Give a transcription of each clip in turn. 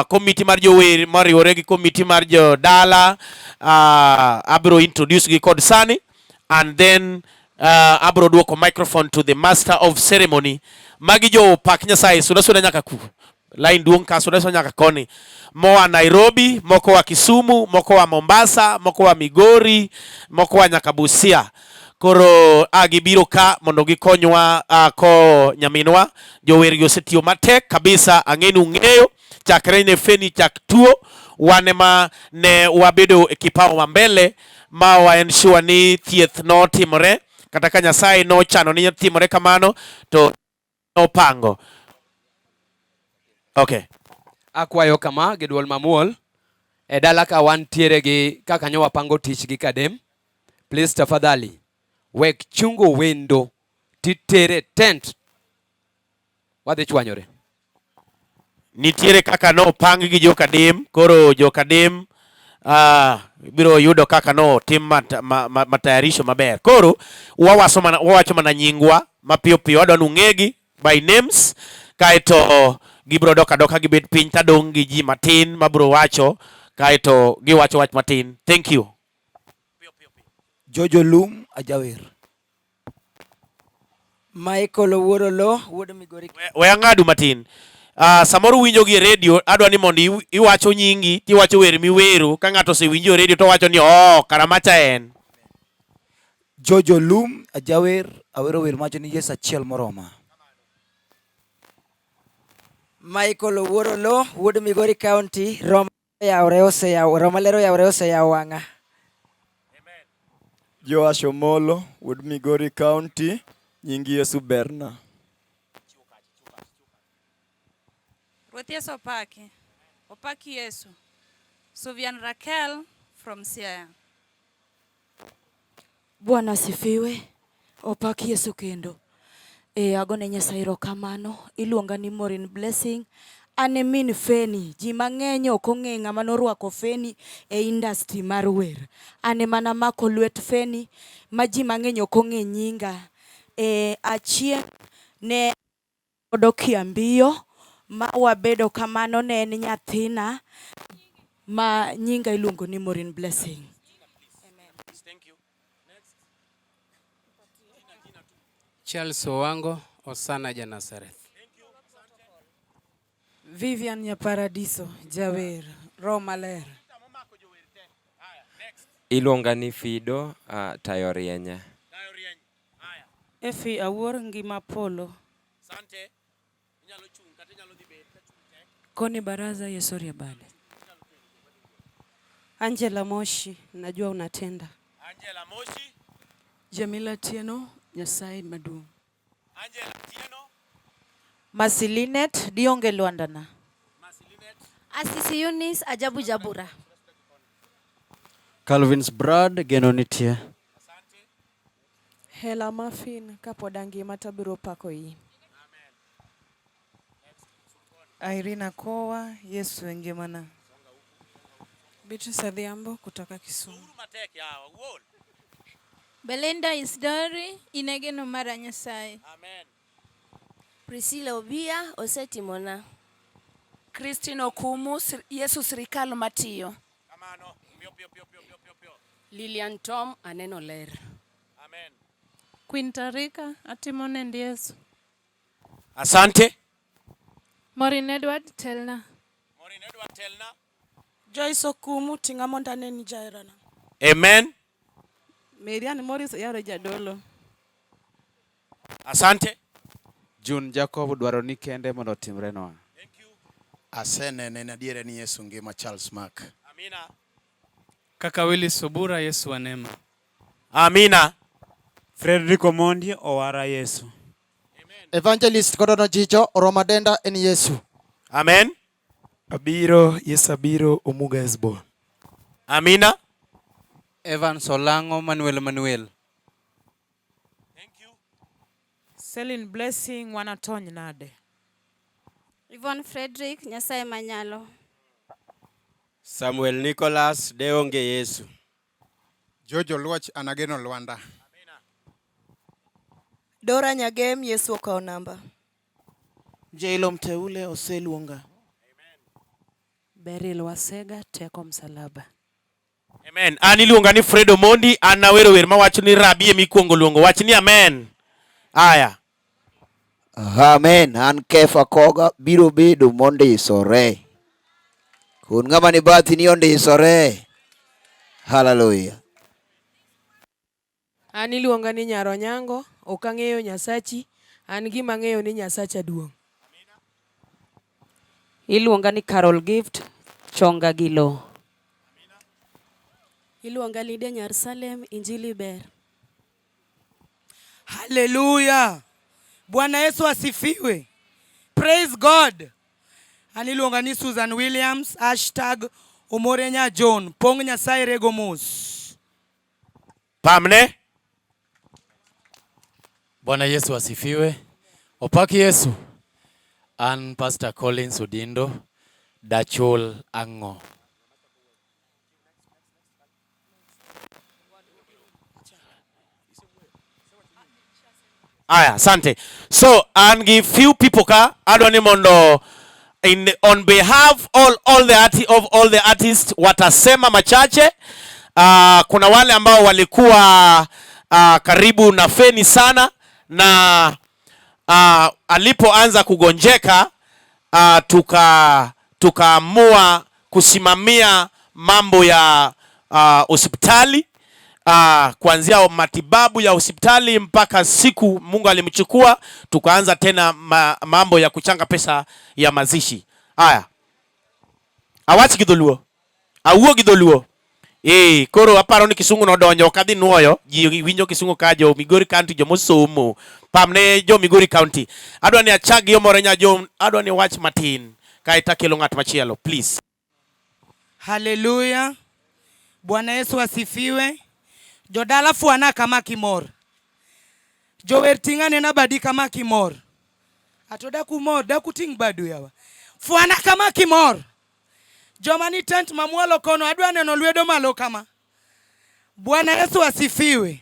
committee mar jower mariwore gi committee mar jodala. Abro introduce gi kod sani, and then abro duoko microphone to the master of ceremony. Magi jo pak Nyasaye suda nyaka ku line duong ka suda nyaka koni, moa Nairobi, moko wa Kisumu, moko wa Mombasa, moko wa Migori, moko wa nyaka Busia. Koro gibiro ka mondo gikonywa ko nyaminwa. Jower gi osetiyo matek kabisa, ang'enu ng'eyo chakre ne feni chak tuo, wane ma ne wabedo e kipao wa mbele ma wa ensure ni thieth no timore, kata ka Nyasaye no chano ni timore kamano to no pango. Okay. Akwayo kama gi duol mamuol e dala ka wantiere gi kaka nyo wapango tich gi kadem. Please tafadhali wek chungo wendo titere tent wadhi chwanyore. Nitiere kaka no pang gi joka dim, koro joka dim biro yudo kaka no tim matayarisho maber. Koro wawacho mana nyingwa mapiyo piyo, wadwa nung'egi by names, kaeto gibro doka gibet piny tadong' gi ji matin mabro wacho, kaeto giwacho wach matin. Thank you. Jojo Lum ajawer. Michael Owuorolo wuod Migori. We ang'adu matin. Samoro winjo gi radio, adwa ni mondo iwacho nyingi, tiwacho wer miwero, ka ng'ato osewinjo radio to wacho ni karamacha en. Jojo Lum ajawer, awero wer macho ni Yesu achiel moroma. Michael Owuorolo wuod Migori County, Roma lero yawre oseyaw wang'a. Joash Omolo wuod Migori County, nyingi Yesu berna. Ruoth Yesu opaki Yesu. Suvian Raquel from Siaya. Bwana asifiwe. Opaki Yesu kendo. Agone Nyasaye erokamano. Iluonga ni Maureen Blessing. Ane min Feni. Ji mang'eny ok ong'e ng'ama norwako Feni e industry mar wer. Ane mana mako lwet Feni ma ji mang'eny ok ong'e nyinga. Achien ne odok Kiambiyo ma wabedo kamano, ne en nyathina ma nyinga iluongo ni Maureen Blessing. Amen. Thank you. Next. Charles Owango, Osana Janazareth. Vivian Nyaparadiso, Jawer, Roma ler. Iluonga ni Fido, Tayo Rienya. Efi Awuor Ngima Polo. Sante. Inyalo chung kata inyalo dhi bet ka chung tek. Koni Baraza Yesoria Bade. Angela Moshi, najua unatenda. Angela Moshi. Jamila Tieno, Nyasaye Maduong'. Angela Tieno. Masilinet Dionge Luandana. Masilinet. Asisi Eunice Ajabu Jabura. Calvin's Brad Genonitia. Hela Muffin kapodangi matabiro pako yi. Irina Kowa, Yesu Ngimana. Beatrice Adhiambo kutoka Kisumu. Belinda Isdori, Inegeno Mara Nyasaye. Amen. Priscilla Obia, Osetimona. Christine Okumu, Yesu Sirikal Matiyo. Kamano. Pio. Lilian Tom, Aneno Ler. Amen. Queen Tarika, Atimone ndi Yesu. Asante. Maureen Edward Telna. Joyce Okumu, Tingamonda Neni Jairana. Amen. Marian Morris Yaro Jadolo. Asante. June Jacob dwaro ni kende mondo otimre noa. Thank you. Asenene na diere ni Yesu Ngima Charles Mark. Amina. Kaka Willy Subura, Yesu wa neema. Amina. Frederick Omondi Owara Yesu. Amen. Evangelist Kodono Jicho Romadenda en Yesu. Amen. Abiro Yesu Abiro Omuga Esbo. Amina. Evan Solango Manuel. Thank you. Celine Blessing Wanatony Nade. Yvonne Frederick Nyasaye Manyalo. Samuel Nicholas Deonge Yesu. Jojo Luoch Anageno Luanda. Amina. Dora Nyagem Yesu Okao Namba. Jailo Mteule Oseluonga. Amen. Beryl Wasega, teko msalaba. Amen. An iluonga ni Fred Omondi, an nawero wer mawacho ni rabi emikwongo luongo. Wach ni amen. Aya. Amen. An Kefa Koga biro bedo mondisore. Kun ng'ama ni bathi ni ondisore. Hallelujah. An iluonga ni Nyaronyango, ok ang'eyo Nyasachi, an gima ang'eyo ni Nyasacha duong'. Iluonga ni Carol Gift, chonga gilo. Iluonga Lydia Nyarsalem, injili ber. Hallelujah. Bwana Yesu asifiwe. Praise God. Aniluonga ni Susan Williams, #Omorenya John, pong Nyasaye rego mos. Pamne. Bwana Yesu asifiwe. Opaki Yesu. An Pastor Collins Udindo, Dachol Ango. Aya, asante. So, and give few people ka adwani mondo on behalf of all the artists watasema machache. Kuna wale ambao walikuwa karibu na Feni sana na alipoanza kugonjeka tukaamua kusimamia mambo ya hospitali. Kuanzia matibabu ya hospitali mpaka siku Mungu alimchukua, tukaanza tena mambo ya kuchanga pesa ya mazishi. Aya. Awachi gidholuo. Awuo gidholuo. Koro aparo ni kisungu nodonjo kadhi nuoyo, ji winjo kisungu kajo Migori County jomosomo. Pamne jo Migori County. Adwani achag yo morenya jo, adwani watch matin. Kaita kelo ng'at machielo, please. Hallelujah. Bwana Yesu asifiwe. Jodala fuana kama kimor. Jower tingane na badi kama kimor. Atoda kumor, da kuting badu yawa. Fuana kama kimor. Jomani tent mamualo kono adwane no lwedo malo kama. Bwana Yesu asifiwe.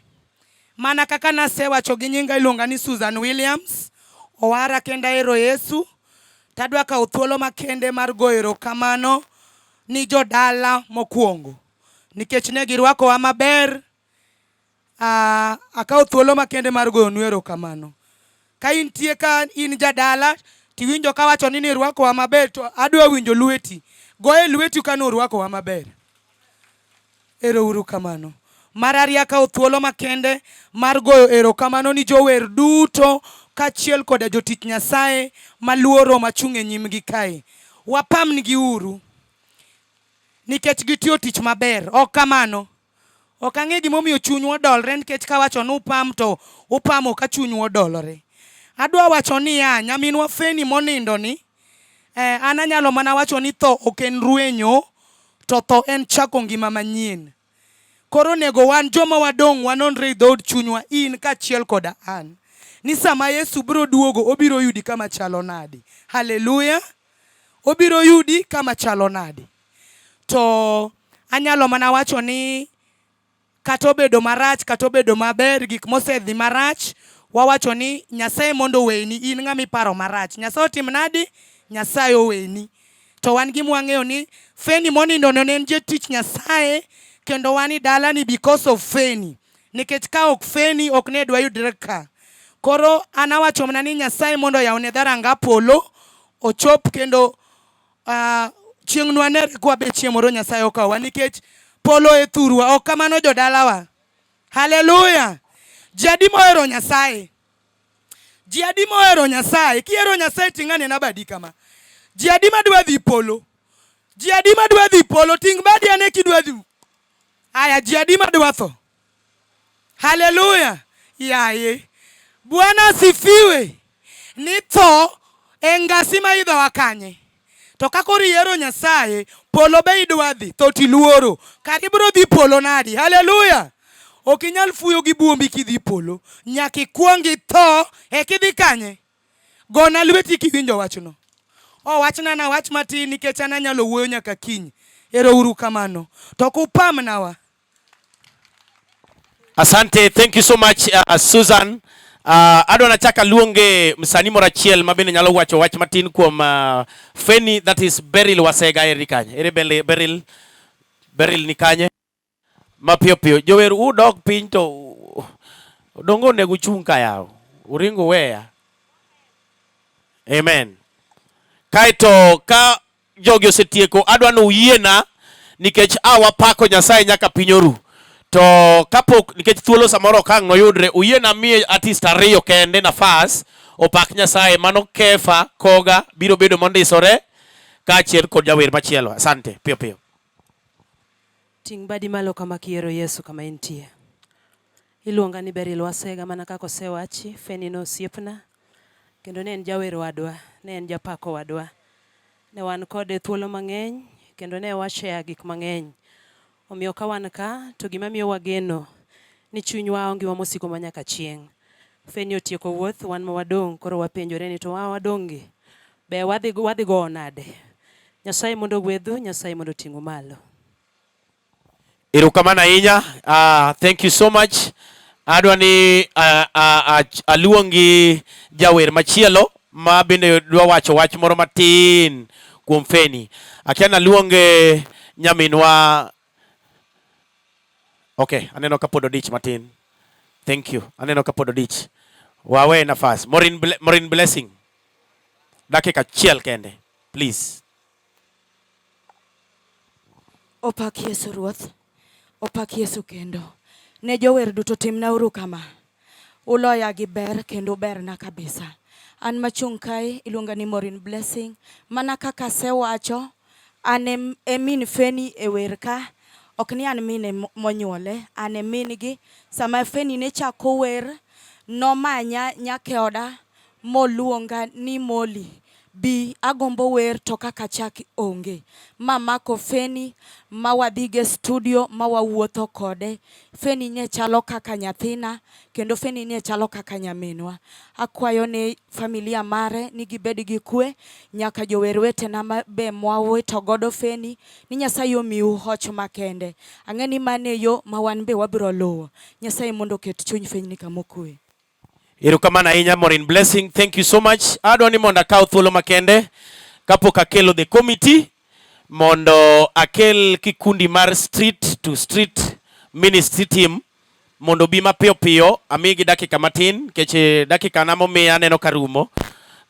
Mana kaka nasewa choginyinga ilonga ni Susan Williams. Owara kenda ero Yesu. Tadwa ka uthuolo makende mar goero kamano ni jodala mokuongo. Nikech ne girwako wa maber. Akao thuolo makende mar goyo nwero kamano. Ka intie ka in jadala tiwinjo ka wacho ni rwako wa maber to adwa winjo lweti. Goye lweti kano rwako wa maber. Ero uru kamano. Mararia ka thuolo makende mar goyo ero kamano ni jower duto kachiel koda jotich Nyasaye maluoro machunge nyimgi kae. Wapam nigi uru. Nikech gitiyo tich maber. Ok kamano. Ok ang'e gimomiyo chunywa dolre nikech ka wacho ni upam to upamo ka chunywa dolore. Adwa wacho ni nyaminwa Feni monindo ni an anyalo mana wacho ni tho ok en ruenyo, to tho en chako ngima manyien. Koro nego wan joma wadong' wanonre i dhood chunywa in kachiel koda an. Ni sama Yesu biro duogo obiro yudi kama chalo nade. Hallelujah. Obiro yudi kama chalo nade. To anyalo mana wacho ni katobedo marach, katobedo maber, gik mosedhi marach, wawacho ni Nyasaye mondo weni in ng'ami paro marach. Nyasaye otim nadi? Nyasaye oweni. To wan gi mwang'eyo ni Feni monindo ne en jatich Nyasaye kendo wani dala ni because of Feni. Nikech ka ok Feni ok ne dwa yudre ka. Koro anawacho mana ni Nyasaye mondo yawne dharanga polo ochop kendo chieng' nwanere kwa be chieng' moro Nyasaye okawa nikech polo e thurwa ok kamano jodalawa. Hallelujah. Jadi mohero Nyasaye. Jadi mohero Nyasaye. Kiero Nyasaye tingane na badi kama. Jadi madwa dhi polo. Jadi madwa dhi polo ting badi ane kidwa dhi. Aya jadi madwa tho. Hallelujah. Yaye. Bwana asifiwe. Ni tho engasi maidho wakanye. To kakori yero Nyasaye, polo be idwa dhi, to tiluoro. Karibro dhi polo nadi. Hallelujah. Okinyal fuyo gi buombi kidhi polo. Nyaki kuongi tho kidhi kanye. Gona lweti kiwinjo wachno. Wachna na wach matin nikech an anyalo wuoyo nyaka kiny. Ero uru kamano. To kupamnawa. Asante, thank you so much Susan. Adwa nachaka luonge msani moro achiel mabende nyalo wacho wach matin kuom Feni, that is Beryl Wasega. Eri kanye? Ere Beryl ni kanye? Mapiyo piyo. Jower udok piny to dongo nego chung kayao. Uringo weya. Amen. Kaito ka jogi osetieko adwa no uyiena nikech wapako Nyasaye nyaka piny oru. To kapok nikech thuolo samoro kang noyudre uyiena miye artist ariyo kende nafas opak Nyasaye, mano Kefa Koga biro bedo mondisore kaachiel kod jawer machielo. Asante. Piyo piyo. Ting badi malo kama kiero Yesu kama entie. Iluonga ni Beryl Wasega mana kaka osewachi. Feni no osiepna kendo ne en jawer wadwa, ne en japako wadwa. Ne wan kode thuolo mang'eny kendo ne washare gik mang'eny. Omiyo ka wan ka to gima miyo wageno ni chunywa onge wa mosiko manyaka chieng'. Feni otieko wuoth, wan ma wadong' koro wapenjore ni to wadonge be wadhi go nade. Nyasaye mondo gwedhu, Nyasaye mondo ting'u malo. Erokamano ahinya. Thank you so much. Adwa ni aluongi jawer machielo ma bende dwa wacho wach moro matin kuom Feni. Akiana luonge nyaminwa. Okay, aneno ka pod odich matin. Thank you. Aneno ka pod odich. Wawe nafas. Morin Blessing. Dakika chiel kende. Please. Opak Yesu Ruoth. Opak Yesu kendo. Ne jower duto timna uru kama. Uloya gi ber kendo berna kabisa. An machung' kae iluonga ni Morin Blessing. Mana kaka sewacho, an min Feni e wer ka. Ok ni an min monyuole, an min gi. Sama Feni ne chako wer, nomanya nyakeoda moluonga ni Moli. Bi agombo wer to kaka chak onge. Mamako Feni, mawadhige studio, mawawuotho kode. Feni nye chalo kaka nyathina, kendo Feni nye chalo kaka nyaminwa. Akwayo ne familia mare ni gibed gi kwe, nyaka jower wetena be mwawito godo Feni, ni Nyasaye omiu hoch makende. Ang'eni mane yo ma wan be wabiro luwo. Nyasaye mondo ket chuny Feni kama okwe. Erokamano ahinya Morin Blessing. Thank you so much. Adwa ni mondo akaw thuolo makende kapok akelo the committee mondo akel kikundi mar street to street ministry team mondo bi mapiyo piyo amigi dakika matin keche dakika na momiya aneno karumo.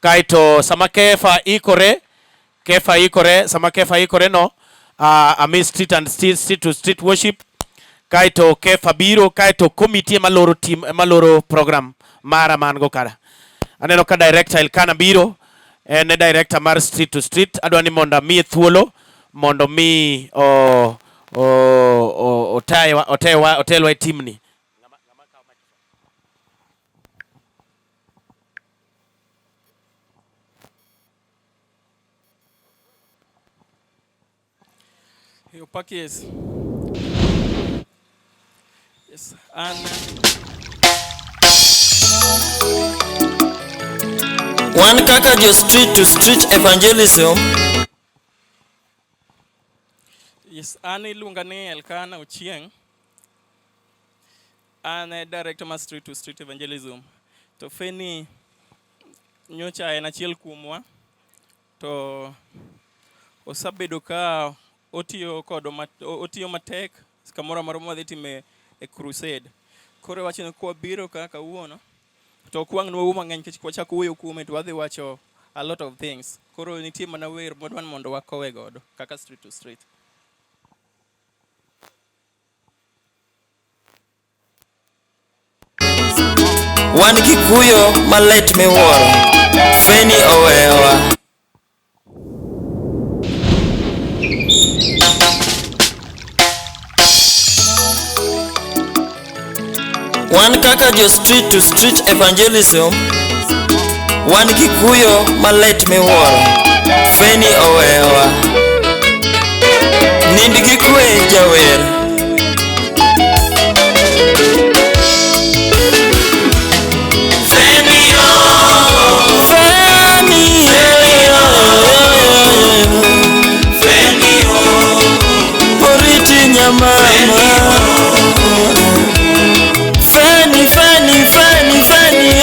Kaito sama Kefa ikore sama Kefa ikore no ami street to street worship. Kaito Kefa biro, kaito committee maloro team maloro program mara man go kada. Aneno ka director Elkana biro, ne director mar street to street. Adwa ni mondo mi thuolo mondo mi otelwa team ni. Opak Yesu. Yes, Wan kaka jo street to street evangelism. Yes, an iluonga ni Elkana Ochieng. An director ma street to street evangelism. To Feni nyocha en achiel kuomwa. To osabedo ka otiyo matek kamoro amora madhi time e crusade. Koro wacho ni kwa biro kaka uono to kwang nwa mang'eny kech kwachako wuoyo kuome to wadhi wacho a lot of things. Koro nitie mana wer modwan mondo wakowe godo kaka street to street. Wan Kikuyo malet miwuoro, Feni owewa. Wan kaka jo street to street evangelism. Wan Kikuyo malet miwuoro, Feni owewa. Nind gi kwe jawer. Mama Feni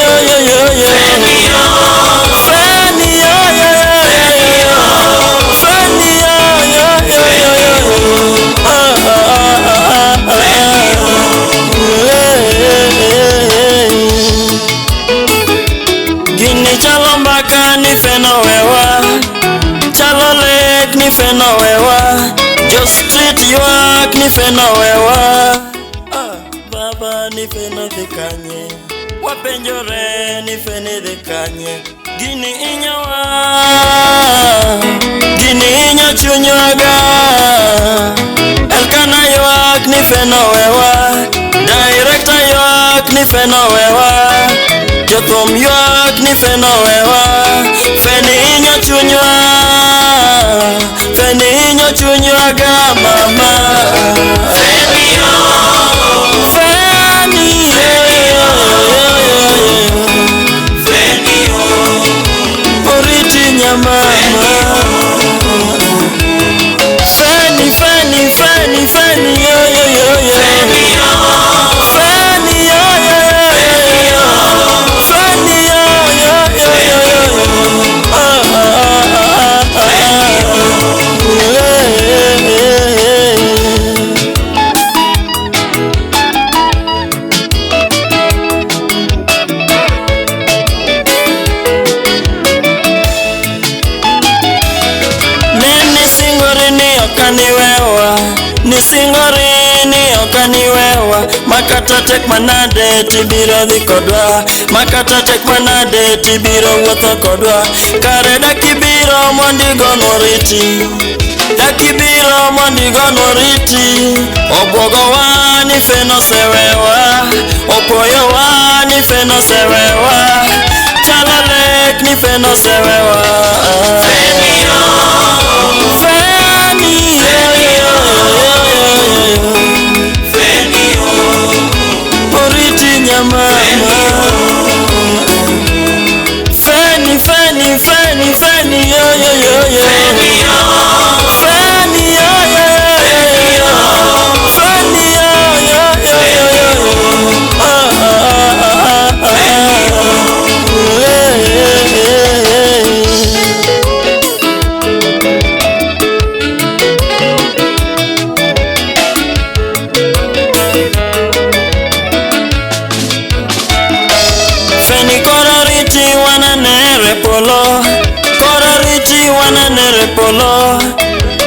ywak ni feno wewa, jo street ywak ni feno wewa. Baba ni feno dhi kanye, wapenjore ni fene dhi kanye. Gini inyawa, gini inya chunywaga. Elkana ywak ni feno wewa, director ywak ni feno wewa, jothum ywak ni feno wewa. Feni inya chunywa, feni inya chunywaga mama. Feni yo, feni yo, feni yo, oriti nyamama. Feni, feni, feni, feni yo yo yo yo. Feni yo, feni yo yo yo yo. Feni yo yo yo yo yo. Nisingori ni okaniwewa, makata tek manade tibiro dhi kodwa, makata tek manade tibiro wuotho kodwa. Kare dakibiro mondigo noriti, dakibiro mondigo noriti. Obwogowa ni feno sewewa, opoyowa ni feno sewewa, chalalek ni feno sewewa. Feni yo, feni yo, feni yo, oriti nyamama. Feni, feni, feni, feni yo yo yo yo. Feni yo, feni yo yo yo. Feni yo yo yo yo. Polo, kororiti wananere polo,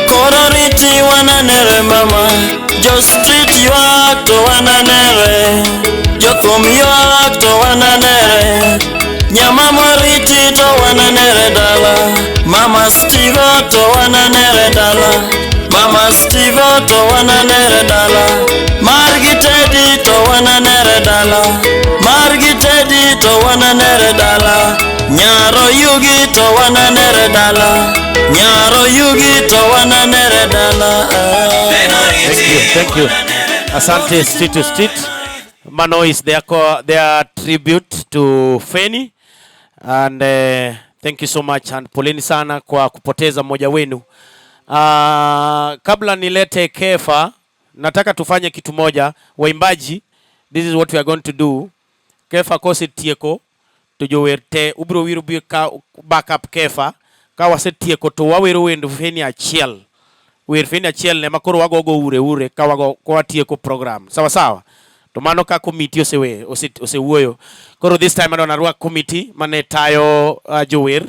kororiti wananere mama. Jo street ywak to wananere, jo thum ywak to wananere. Nyama moriti to wananere dala, mama Steve to wananere dala, mama Steve to wananere dala. Margi Teddy to wananere dala, margi Teddy to wananere dala. Nyaro yugi to wananere dala, nyaro yugi to wananere dala. Thank you. Asante Street to Street. Mano is their tribute to Feni. And thank you so much and poleni sana kwa kupoteza mmoja wenu. Kabla nilete Kefa, nataka tufanye kitu moja. Waimbaji, this is what we are going to do. Kefa kosi tieko to jowerte ubro wiru bi ka backup Kefa ka wasetieko to wawero wendo Feni achiel. Wer Feni achiel ne makoro wagogo ure ka wago kwa tieko program. Sawa sawa. To mano ka committee osewuoyo. Koro this time adona rwa committee mane tayo jower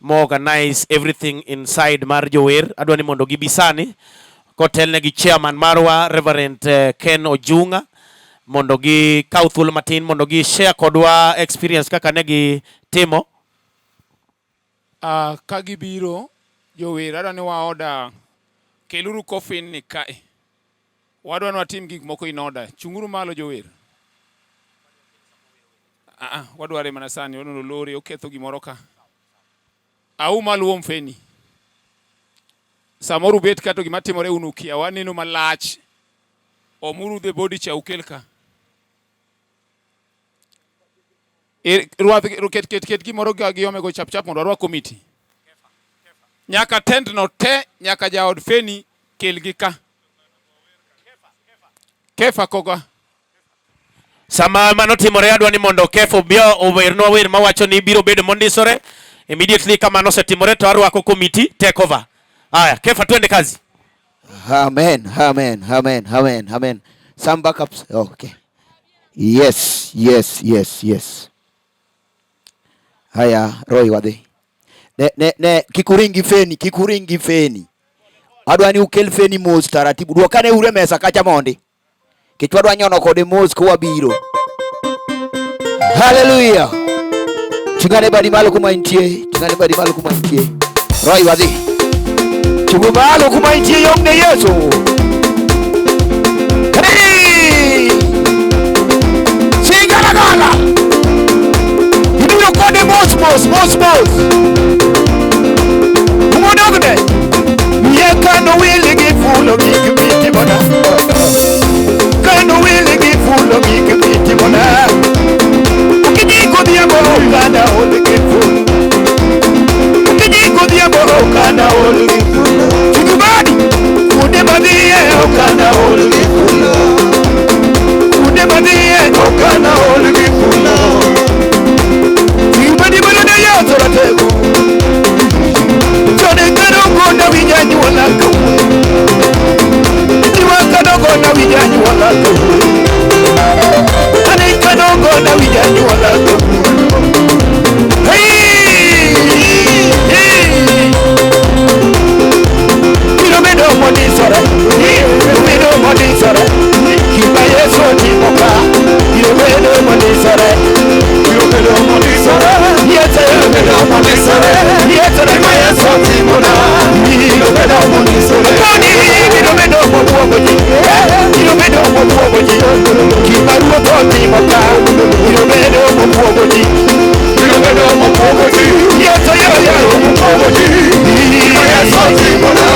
mo organize everything inside mar jower. Adwani mondo gibisani kotelne gi chairman marwa Reverend Ken Ojunga mondo gi kaw thuolo matin mondo gi share kodwa experience kaka ne gi timo. Ka gibiro jower adwani waoda keluru coffin ni kae. Wadwa nwa team gik moko in order. Chunguru malo jower. Wadware mana sani wadwa lori oketho gimoro ka. Au maluom Feni. Samoru bet kato gimatimore unukia waneno malach. Omuru the body cha ukelka. Ket gimoro giome go chap mondo arwa committee. Nyaka tent no te nyaka jaod Feni kelgi ka. Kefa koga. Sama manotimore adwani mondo Kefa bio overno wer mawacho ni biro bedo mondisore. Immediately kama no setimore to arwako committee take over. Haya, Kefa twende kazi. Amen, amen, amen, amen, amen. Some backups. Okay. Yes. Haya, Roy Wade. Ne kikuringi feni. Adwani ukel feni mos taratibu. Duokane ure mesa kacha mondi. Kichwadwa nyono kode mos kwa biro. Hallelujah. Chungane badi malo kuma intie. Roi wazi. Chungu malo kuma intie yomne Yesu. Hey! Gala. Hiduro kode mos. Umodogne. Kano wili gifulo gikimiti bona. Kano wili gifulo gikimiti bona. Ukijiko diabo kana ole gifulo. Ukijiko diabo kana ole gifulo. Chukubadi. Kude badie kana ole gifulo. Kude badie kana ole gifulo. Chukubadi bado ya zoratego. Jone kano na wijanyi wala kawe. Iwa kanogo na wijanyi wala kawe. Ane kanogo na wijanyi wala kawe. Hey! Kilomedo modisore. Kiba Yesu timoka. Kilomedo modisore. Yete kiba Yesu timona. Kilomedo modisore. Kiba ruoto timoka. Kilomedo modisore. Yete kiba Yesu timona.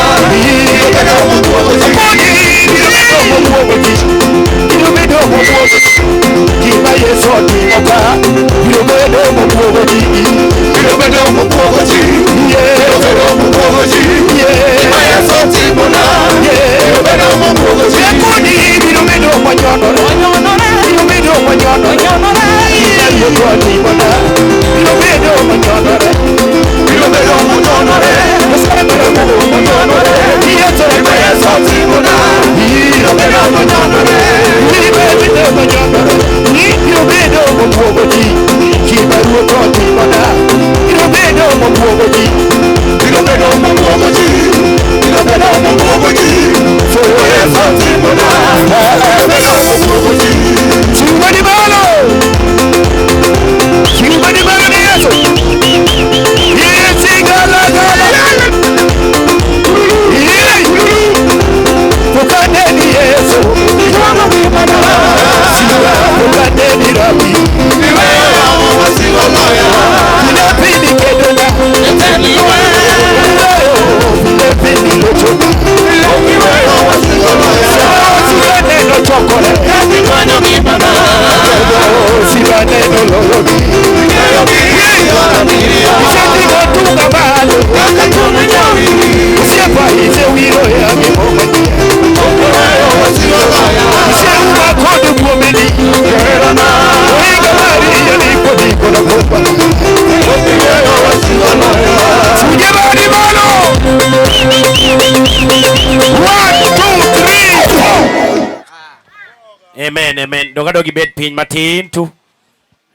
Amen. Dogadogi bed pin matin tu.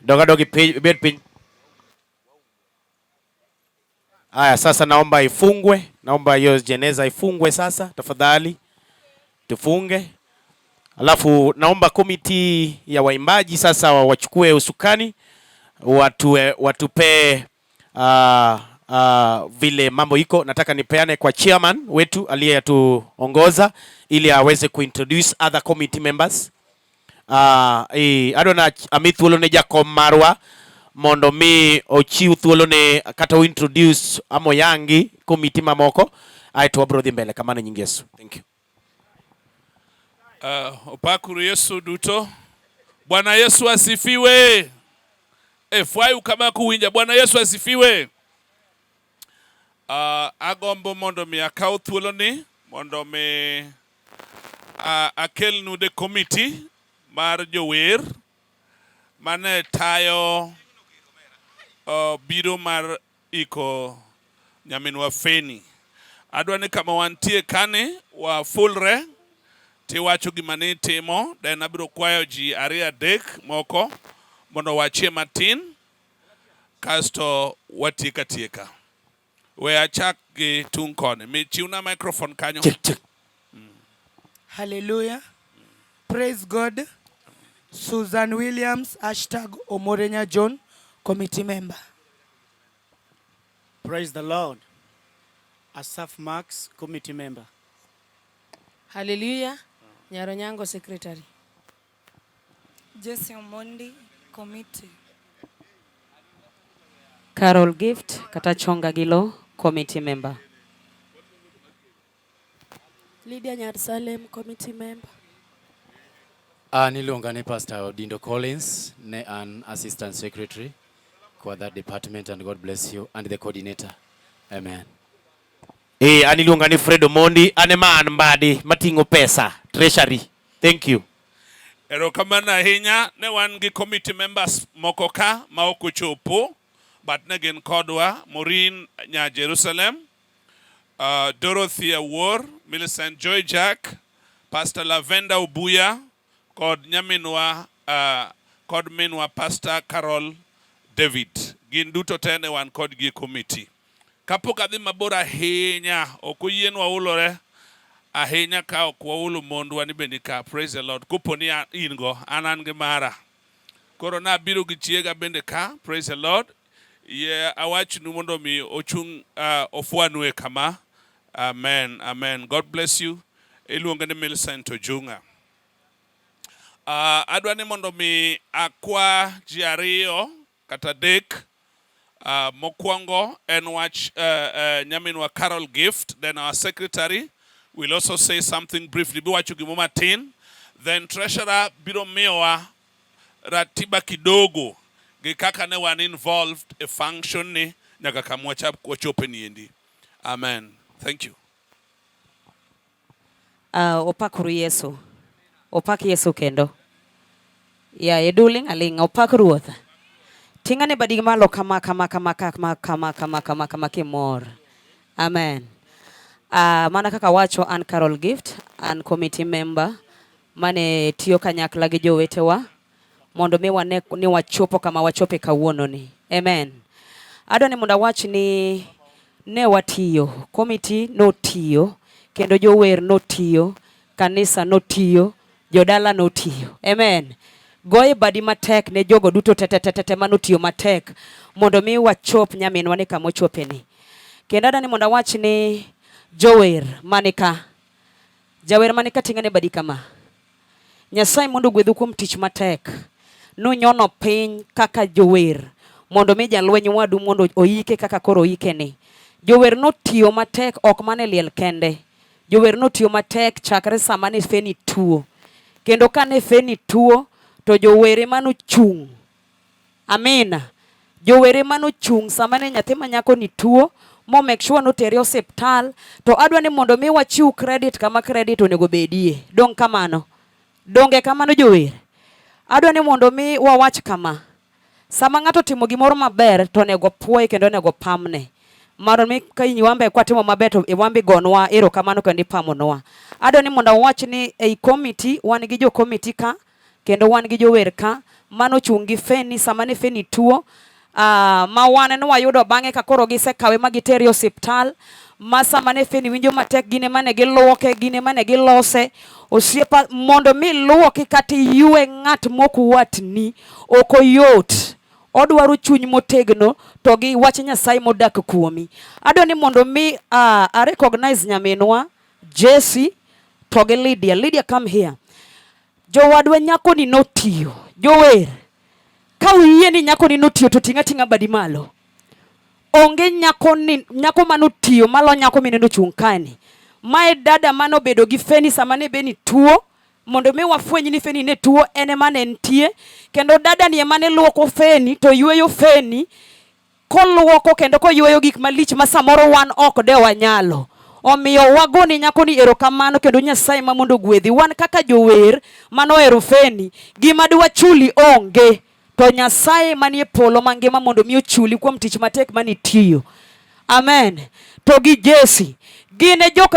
Dogadogi bed pin. Aya, sasa naomba ifungwe. Naomba hiyo jeneza ifungwe sasa, tafadhali. Tufunge. Alafu naomba komiti ya waimbaji sasa wachukue usukani. Watupe vile mambo iko. Nataka nipeane kwa chairman wetu aliyetuongoza ili aweze kuintroduce other committee members. Adona amithuolo ne jakom marwa mondo mi ochiw thuolo ne kata introduce amoyangi committee mamoko aito wabro dhi mbele kamano nyingi Yesu. Thank you. Opakuru Yesu duto. Bwana Yesu asifiwe. Fwayu kama kuwinja. Bwana Yesu asifiwe. Agombo mondo mi akaw thuolo ni mondo mi akel nude committee mar jower mane tayo biro mar iko nyaminwa Feni. Adwani kama wantie kane wa fulre tiwacho gima ni timo, then abiro kwayo ji aria dek moko mondo wachie matin kasto watieka tieka. We achak gi tung kone. Mi chiuna microphone kanyo. Check. Hallelujah. Praise God. Susan Williams, #Omorenya John, committee member. Praise the Lord. Asaf Max, committee member. Hallelujah. Nyaronyango, secretary. Jesse Omondi, committee. Carol Gift, Katachonga Gilo, committee member. Lydia Nyarsalem, committee member. Niluonga ni Pastor Odindo Collins, ne an assistant secretary for that department, and God bless you, and the coordinator. Amen. Aniluonga ni Fred Omondi, anema an mbadi matingo pesa, treasury. Thank you. Erokamano ahinya, ne wan gi committee members moko ka ma ok ochopo, but ne gin kodwa, Maureen nya Jerusalem, Dorothy Awor, Millicent Joy Jack, Pastor Lavenda Obuya, kod nyaminwa kod minwa Pastor Carol David. Gin duto te ne wan kod gi committee. Kapok adhi mabor ahinya, ok oyienwa ulore ahinya ka ok waulo mondwa ni bende ka. Praise the Lord. Kuponi in go an gi mara. Koro na biro gi chiega bende ka. Praise the Lord. Ye awachnu mondo mi ochung ofwanwe kama. Amen. Amen. God bless you. Iluonga ni Millicent Ojunga. Adwani mondo mi akwa ji ariyo kata dek. Mokwongo and watch nyaminwa Carol Gift. Then our secretary will also say something briefly. Biwachu gimuma tin. Then treasurer biro miwa ratiba kidogo. Gikaka ne wan involved a function ni nyaka kamwacha wachope niendi. Amen. Thank you. Opakuru Yesu. Opak Yesu kendo. Ya eduling aling opak ruoth. Tingane badi malo kama kimor. Amen. Mana kaka wacho an Carol Gift, an committee member mane tiyo kanyakla gi jowetewa mondo mi wane ni wachopo kama wachope kawuono ni. Amen. Adwani mondo awach ni ne watiyo, committee no tiyo, kendo jower no tiyo, kanisa no tiyo, jodala no tiyo. Amen. Goye badi matek ne jogo duto tete mano tiyo matek mondo mi wachop nyaminwa ni kama ochope ni. Kendo adwani mondo awach ni jower manika. Jawer manika tingane badi kama. Nyasaye mondo gwedhu kuom tich matek. Nunyono piny kaka jower mondo mi jalweny wadu mondo oike kaka koro oike ni. Jower no tiyo matek ok mane liel kende. Jower no tiyo matek chakre sama ne Feni tuo. Kendo kane Feni tuo to jowere mano chung. Amina. Jowere mano chung sama ne nyathi manyako ni tuo mo make sure no tere hospital. To adwani mondo mi wachiw credit kama credit onego bedie. Dong kamano. Donge kamano jower. Adwani mondo mi wawach kama. Sama ng'ato timo gimoro maber to nego puoye kendo nego pamne. Maro mi ka inyuambe kwa timo maber to iwambi gonwa erokamano kendo ipamonwa. Adwani mondo awach ni ei committee wan gi jo committee ka kendo wan gi jower ka mano chungi Feni sama ne Feni tuo. Ma wane no wayudo bang'e ka koro gisekawe ma gitere hospital. Ma sama ne Feni winjo matek gine mane giluoke, gine mane gilose. Osiepa mondo mi luoki kati yue ng'at moku watni oko yot. Odwaro chuny motegno to gi wach Nyasaye modak kuomi. Adwani mondo mi a recognize nyaminwa Jesse to gi Lydia. Lydia, come here. Jowadwa nyako ni notiyo. Jower. Ka uyie ni nyako ni notiyo to tinga badi malo. Onge nyako manotiyo malo nyako mineno chung kani. Mae dada mano bedo gi Feni sama ne Beni tuo. Mondo mi wafwenyi ni Feni ne tuo ene mane ntie. Kendo dada ni emane luoko Feni to yueyo Feni. Koluoko kendo ko yueyo gik malich ma samoro wan ok de wanyalo. Omiyo wagoni nyako ni erokamano kendo Nyasaye ma mondo gwedhi. Wan kaka jower mano ero Feni. Gima dwa chuli onge. To Nyasaye manie polo mangima mondo mi ochuli kuom tich matek manitiyo. Amen. To gi Jesse. Gine joka